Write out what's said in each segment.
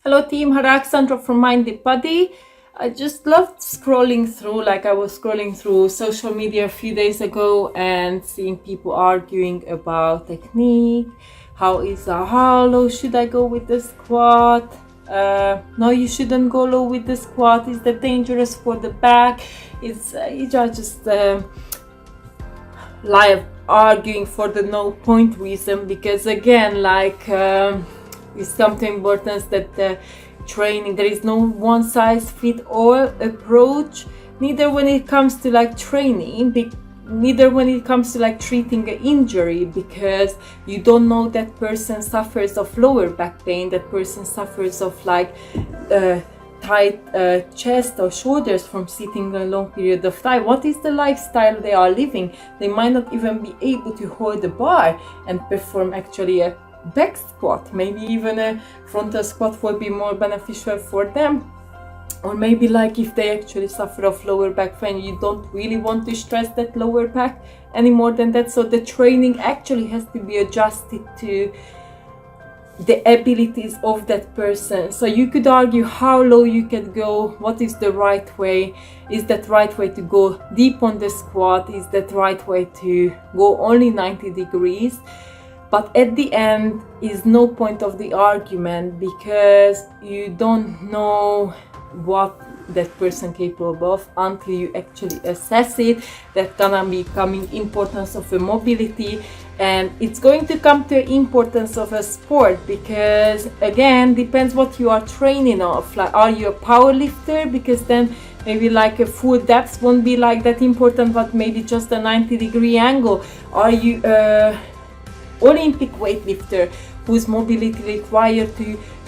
Hello team, Sandra from Mind the Body. I just loved scrolling through, I was scrolling through social media a few days ago and seeing people arguing about technique. How low should I go with the squat? No, you shouldn't go low with the squat. Is that dangerous for the back? It's just arguing for the no point reason, because again, it's something important that the training, there is no one size fit all approach, neither when it comes to training, neither when it comes to treating an injury, because you don't know that person suffers of lower back pain, that person suffers of tight chest or shoulders from sitting a long period of time. What is the lifestyle they are living? They might not even be able to hold a bar and perform actually a back squat. Maybe even a frontal squat will be more beneficial for them. Or maybe if they actually suffer of lower back pain, you don't really want to stress that lower back any more than that. So the training actually has to be adjusted to the abilities of that person. So you could argue how low you can go, what is the right way, is that right way to go deep on the squat, is that right way to go only 90 degrees. But at the end is no point of the argument, because you don't know what that person capable of until you actually assess it. That's gonna be coming importance of a mobility, and it's going to come to importance of a sport, because again depends what you are training of. Are you a power lifter? Because then maybe a full depth won't be that important, but maybe just a 90-degree angle. Are you Olympic weightlifter whose mobility required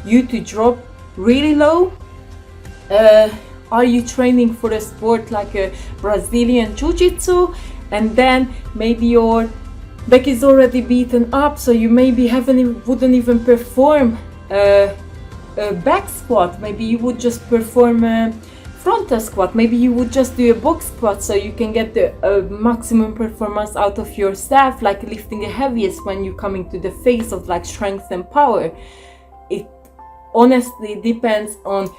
you to drop really low? Are you training for a sport like a Brazilian Jiu-Jitsu, and then maybe your back is already beaten up, so you maybe wouldn't even perform a back squat. Maybe you would just perform a frontal squat. Maybe you would just do a box squat, so you can get the maximum performance out of yourself, lifting the heaviest when you're coming to the phase of strength and power. It honestly depends on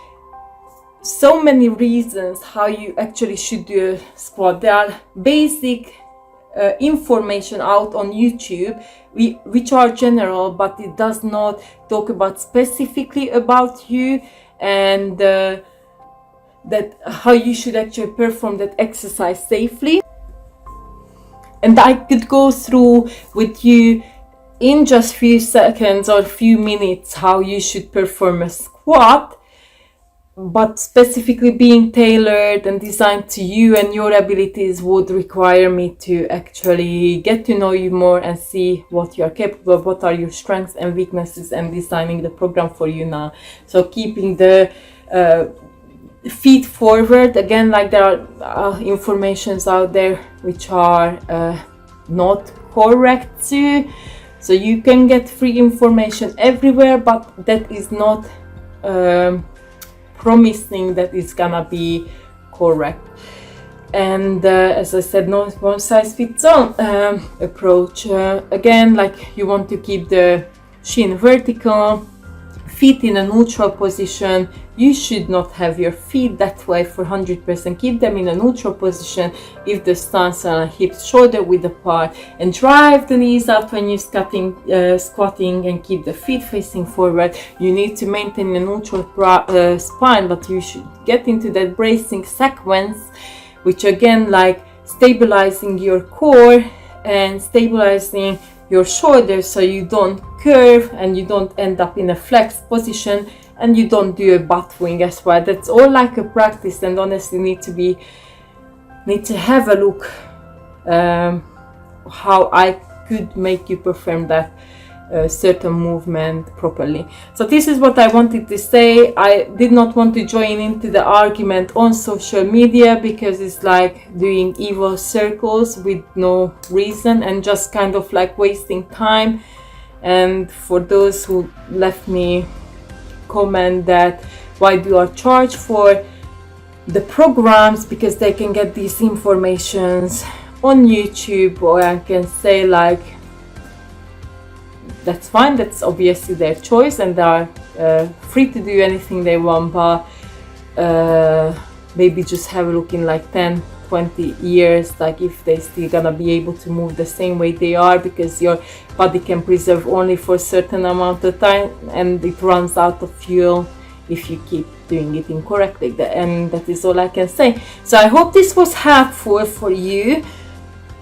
so many reasons how you actually should do a squat. There are basic information out on YouTube which are general, but it does not talk about specifically about you and that how you should actually perform that exercise safely. And I could go through with you in just few seconds or few minutes how you should perform a squat, but specifically being tailored and designed to you and your abilities would require me to actually get to know you more and see what you are capable of, what are your strengths and weaknesses, and designing the program for you now. So keeping the feet forward, again, there are informations out there which are not correct too. So you can get free information everywhere, but that is not promising that it's gonna be correct. And as I said, no one size fits all approach. Again, you want to keep the shin vertical, feet in a neutral position. You should not have your feet that way for 100%. Keep them in a neutral position if the stance on hips shoulder width apart, and drive the knees out when you're squatting, and keep the feet facing forward. You need to maintain a neutral spine, but you should get into that bracing sequence, which again stabilizing your core and stabilizing your shoulders, so you don't curve and you don't end up in a flexed position, and you don't do a butt wing as well. That's all a practice, and honestly need to have a look how I could make you perform that certain movement properly. So this is what I wanted to say. I did not want to join into the argument on social media, because it's doing evil circles with no reason and just kind of wasting time. And for those who left me comment that why do I charge for the programs, because they can get these informations on YouTube, or I can say that's fine. That's obviously their choice, and they are free to do anything they want. But maybe just have a look in like 10-20 years, like if they still gonna be able to move the same way they are, because your body can preserve only for a certain amount of time and it runs out of fuel if you keep doing it incorrectly. And that is all I can say. So I hope this was helpful for you,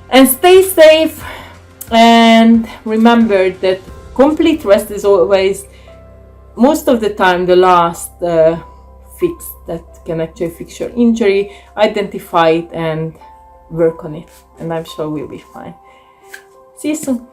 and stay safe, and remember that complete rest is always, most of the time, the last fix that can actually fix your injury. Identify it and work on it, and I'm sure we'll be fine. See you soon.